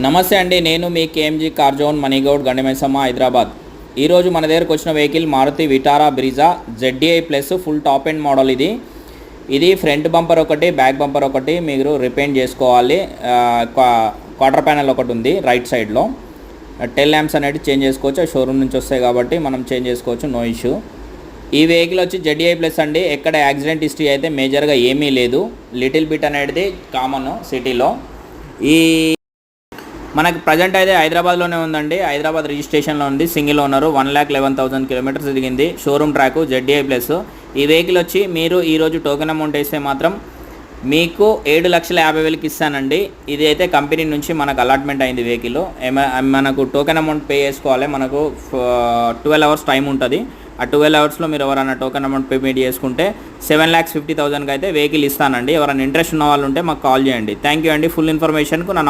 నమస్తే అండి, నేను మీ KMG car zone Manigoud Gandimaisamma Hyderabad. ఈరోజు మన దగ్గరకు వచ్చిన vehicle Maruti Vitara Brezza ZDI plus full top end model. ఇది ఫ్రంట్ బంపర్ ఒకటి, బ్యాక్ బంపర్ ఒకటి మీరు రిపేంట్ చేసుకోవాలి. క్వార్టర్ ప్యానల్ ఒకటి ఉంది రైట్ సైడ్లో. టెల్ ల్యాంప్స్ అనేది చేంజ్ చేసుకోవచ్చు, షోరూమ్ నుంచి వస్తాయి కాబట్టి మనం చేంజ్ చేసుకోవచ్చు, నో ఇష్యూ. ఈ వెహికల్ వచ్చి ZDI ప్లస్ అండి. ఎక్కడ యాక్సిడెంట్ హిస్టరీ అయితే మేజర్గా ఏమీ లేదు. లిటిల్ బిట్ అనేది కామన్ సిటీలో. ఈ మనకి ప్రజెంట్ అయితే హైదరాబాద్లోనే ఉందండి. హైదరాబాద్ రిజిస్ట్రేషన్లో ఉంది, సింగిల్ ఓనరు, 1,11,000 కిలోమీటర్స్ తిరిగింది. Showroom track ZDI plus. ఈ వెహికల్ వచ్చి మీరు ఈరోజు టోకెన్ అమౌంట్ వేస్తే మాత్రం మీకు 7,50,000కి ఇస్తానండి. ఇది అయితే కంపెనీ నుంచి మనకు అలాట్మెంట్ అయింది వెహికల్. మనకు టోకెన్ అమౌంట్ పే చేసుకోవాలి. మనకు 12 అవర్స్ టైం ఉంటుంది. ఆ 12 అవర్స్లో మీరు ఎవరైనా టోకెన్ అమౌంట్ పేమెంట్ చేసుకుంటే 7,50,000కి అయితే వెహికల్ ఇస్తానండి. ఎవరైనా ఇంట్రెస్ట్ ఉన్న వాళ్ళు ఉంటే మాకు కాల్ చేయండి. థ్యాంక్ యూ అండి. ఫుల్ ఇన్ఫర్మేషన్కు